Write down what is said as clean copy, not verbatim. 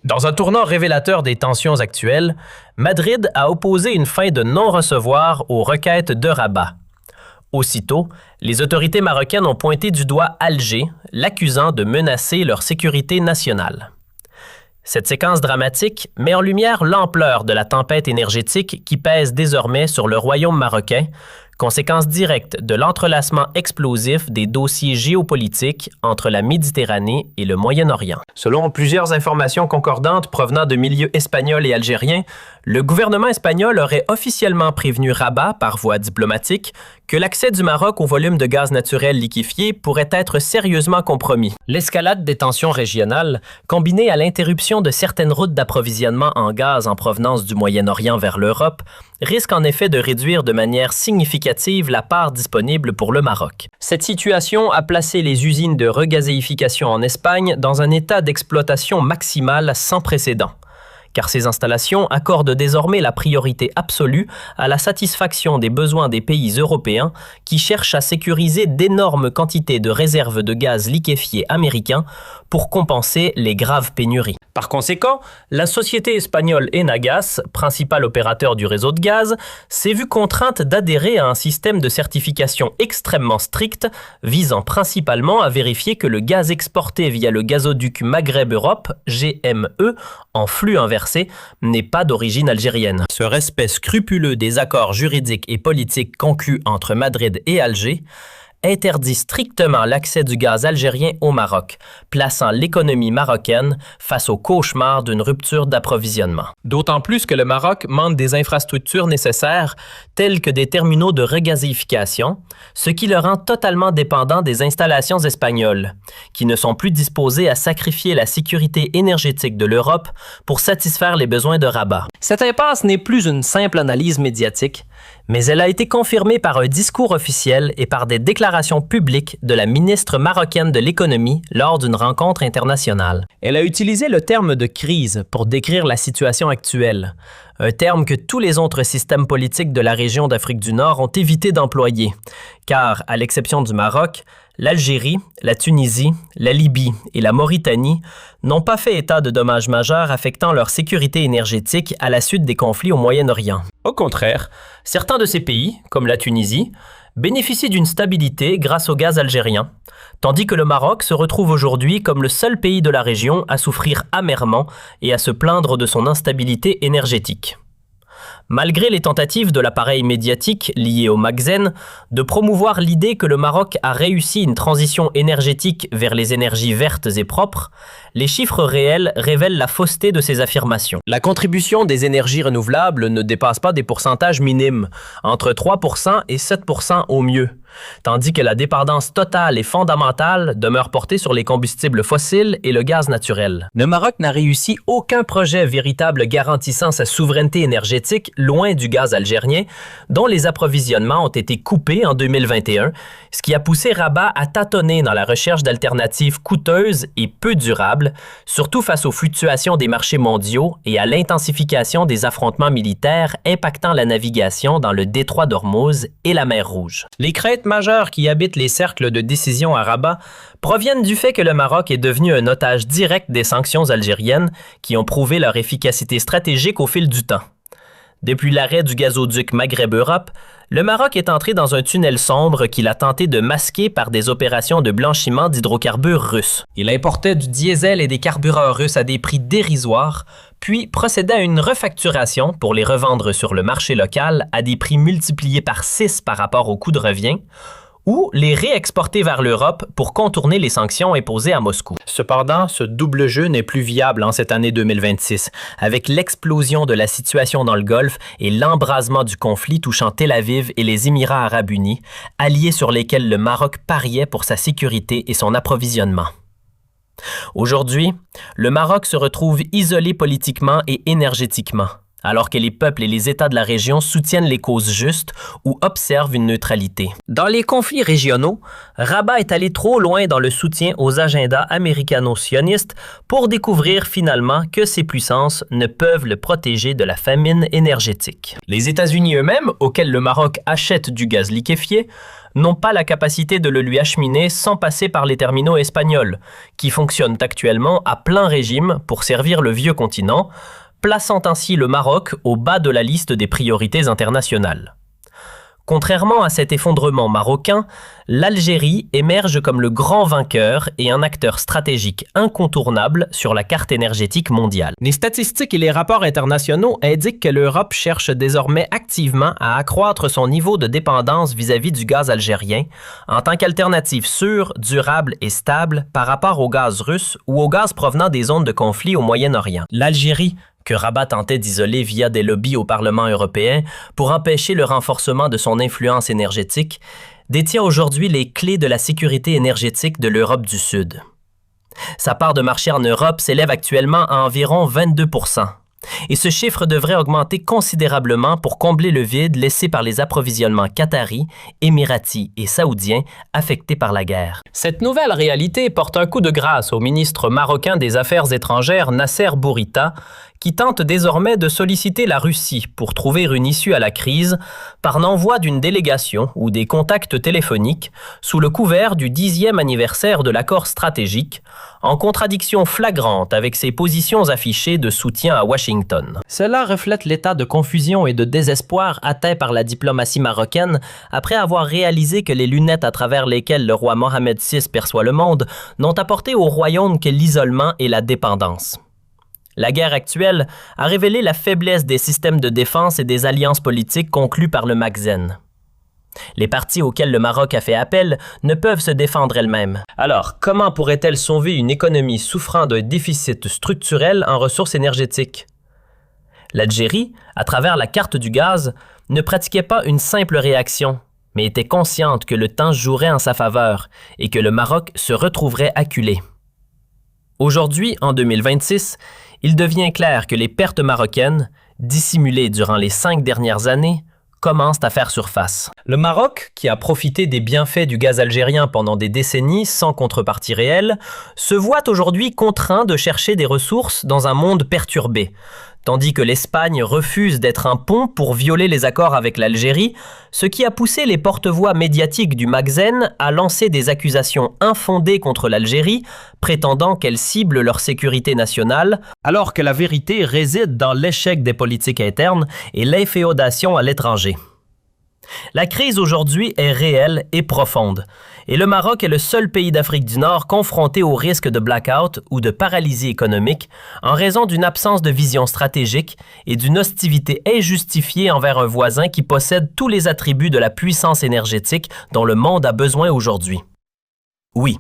Dans un tournant révélateur des tensions actuelles, Madrid a opposé une fin de non-recevoir aux requêtes de Rabat. Aussitôt, les autorités marocaines ont pointé du doigt Alger, l'accusant de menacer leur sécurité nationale. Cette séquence dramatique met en lumière l'ampleur de la tempête énergétique qui pèse désormais sur le royaume marocain, conséquence directe de l'entrelacement explosif des dossiers géopolitiques entre la Méditerranée et le Moyen-Orient. Selon plusieurs informations concordantes provenant de milieux espagnols et algériens, le gouvernement espagnol aurait officiellement prévenu Rabat par voie diplomatique que l'accès du Maroc au volume de gaz naturel liquéfié pourrait être sérieusement compromis. L'escalade des tensions régionales, combinée à l'interruption de certaines routes d'approvisionnement en gaz en provenance du Moyen-Orient vers l'Europe, risque en effet de réduire de manière significative la part disponible pour le Maroc. Cette situation a placé les usines de regazéification en Espagne dans un état d'exploitation maximale sans précédent, car ces installations accordent désormais la priorité absolue à la satisfaction des besoins des pays européens qui cherchent à sécuriser d'énormes quantités de réserves de gaz liquéfié américains pour compenser les graves pénuries. Par conséquent, la société espagnole Enagas, principal opérateur du réseau de gaz, s'est vue contrainte d'adhérer à un système de certification extrêmement strict visant principalement à vérifier que le gaz exporté via le gazoduc Maghreb-Europe, GME, en flux inversé, n'est pas d'origine algérienne. Ce respect scrupuleux des accords juridiques et politiques conclus entre Madrid et Alger interdit strictement l'accès du gaz algérien au Maroc, plaçant l'économie marocaine face au cauchemar d'une rupture d'approvisionnement. D'autant plus que le Maroc manque des infrastructures nécessaires, telles que des terminaux de regazéification, ce qui le rend totalement dépendant des installations espagnoles, qui ne sont plus disposées à sacrifier la sécurité énergétique de l'Europe pour satisfaire les besoins de Rabat. Cette impasse n'est plus une simple analyse médiatique, mais elle a été confirmée par un discours officiel et par des déclarations publiques de la ministre marocaine de l'économie lors d'une rencontre internationale. Elle a utilisé le terme de crise pour décrire la situation actuelle, un terme que tous les autres systèmes politiques de la région d'Afrique du Nord ont évité d'employer, car, à l'exception du Maroc, l'Algérie, la Tunisie, la Libye et la Mauritanie n'ont pas fait état de dommages majeurs affectant leur sécurité énergétique à la suite des conflits au Moyen-Orient. Au contraire, certains de ces pays, comme la Tunisie, bénéficient d'une stabilité grâce au gaz algérien, tandis que le Maroc se retrouve aujourd'hui comme le seul pays de la région à souffrir amèrement et à se plaindre de son instabilité énergétique. Malgré les tentatives de l'appareil médiatique lié au Magzen de promouvoir l'idée que le Maroc a réussi une transition énergétique vers les énergies vertes et propres, les chiffres réels révèlent la fausseté de ces affirmations. La contribution des énergies renouvelables ne dépasse pas des pourcentages minimes, entre 3% et 7% au mieux, tandis que la dépendance totale et fondamentale demeure portée sur les combustibles fossiles et le gaz naturel. Le Maroc n'a réussi aucun projet véritable garantissant sa souveraineté énergétique loin du gaz algérien, dont les approvisionnements ont été coupés en 2021, ce qui a poussé Rabat à tâtonner dans la recherche d'alternatives coûteuses et peu durables, surtout face aux fluctuations des marchés mondiaux et à l'intensification des affrontements militaires impactant la navigation dans le détroit d'Ormuz et la mer Rouge. Les craintes majeures qui habitent les cercles de décision à Rabat proviennent du fait que le Maroc est devenu un otage direct des sanctions algériennes qui ont prouvé leur efficacité stratégique au fil du temps. Depuis l'arrêt du gazoduc Maghreb-Europe, le Maroc est entré dans un tunnel sombre qu'il a tenté de masquer par des opérations de blanchiment d'hydrocarbures russes. Il importait du diesel et des carburants russes à des prix dérisoires, puis procédait à une refacturation pour les revendre sur le marché local à des prix multipliés par 6 par rapport au coût de revient, ou les réexporter vers l'Europe pour contourner les sanctions imposées à Moscou. Cependant, ce double jeu n'est plus viable en cette année 2026, avec l'explosion de la situation dans le Golfe et l'embrasement du conflit touchant Tel Aviv et les Émirats arabes unis, alliés sur lesquels le Maroc pariait pour sa sécurité et son approvisionnement. Aujourd'hui, le Maroc se retrouve isolé politiquement et énergétiquement, alors que les peuples et les États de la région soutiennent les causes justes ou observent une neutralité. Dans les conflits régionaux, Rabat est allé trop loin dans le soutien aux agendas américano-sionistes pour découvrir finalement que ces puissances ne peuvent le protéger de la famine énergétique. Les États-Unis eux-mêmes, auxquels le Maroc achète du gaz liquéfié, n'ont pas la capacité de le lui acheminer sans passer par les terminaux espagnols, qui fonctionnent actuellement à plein régime pour servir le vieux continent, plaçant ainsi le Maroc au bas de la liste des priorités internationales. Contrairement à cet effondrement marocain, l'Algérie émerge comme le grand vainqueur et un acteur stratégique incontournable sur la carte énergétique mondiale. Les statistiques et les rapports internationaux indiquent que l'Europe cherche désormais activement à accroître son niveau de dépendance vis-à-vis du gaz algérien en tant qu'alternative sûre, durable et stable par rapport au gaz russe ou au gaz provenant des zones de conflit au Moyen-Orient. L'Algérie, que Rabat tentait d'isoler via des lobbies au Parlement européen pour empêcher le renforcement de son influence énergétique, détient aujourd'hui les clés de la sécurité énergétique de l'Europe du Sud. Sa part de marché en Europe s'élève actuellement à environ 22%. Et ce chiffre devrait augmenter considérablement pour combler le vide laissé par les approvisionnements qataris, émiratis et saoudiens affectés par la guerre. Cette nouvelle réalité porte un coup de grâce au ministre marocain des Affaires étrangères Nasser Bourita, qui tente désormais de solliciter la Russie pour trouver une issue à la crise par l'envoi d'une délégation ou des contacts téléphoniques sous le couvert du 10e anniversaire de l'accord stratégique, en contradiction flagrante avec ses positions affichées de soutien à Washington. Cela reflète l'état de confusion et de désespoir atteint par la diplomatie marocaine après avoir réalisé que les lunettes à travers lesquelles le roi Mohamed VI perçoit le monde n'ont apporté au royaume que l'isolement et la dépendance. La guerre actuelle a révélé la faiblesse des systèmes de défense et des alliances politiques conclues par le Magzen. Les parties auxquelles le Maroc a fait appel ne peuvent se défendre elles-mêmes. Alors, comment pourrait-elle sauver une économie souffrant d'un déficit structurel en ressources énergétiques? L'Algérie, à travers la carte du gaz, ne pratiquait pas une simple réaction, mais était consciente que le temps jouerait en sa faveur et que le Maroc se retrouverait acculé. Aujourd'hui, en 2026, il devient clair que les pertes marocaines, dissimulées durant les 5 dernières années, commencent à faire surface. Le Maroc, qui a profité des bienfaits du gaz algérien pendant des décennies sans contrepartie réelle, se voit aujourd'hui contraint de chercher des ressources dans un monde perturbé, tandis que l'Espagne refuse d'être un pont pour violer les accords avec l'Algérie, ce qui a poussé les porte-voix médiatiques du Magzen à lancer des accusations infondées contre l'Algérie, prétendant qu'elle cible leur sécurité nationale, alors que la vérité réside dans l'échec des politiques internes et l'inféodation à l'étranger. La crise aujourd'hui est réelle et profonde, et le Maroc est le seul pays d'Afrique du Nord confronté au risque de blackout ou de paralysie économique en raison d'une absence de vision stratégique et d'une hostilité injustifiée envers un voisin qui possède tous les attributs de la puissance énergétique dont le monde a besoin aujourd'hui. Oui,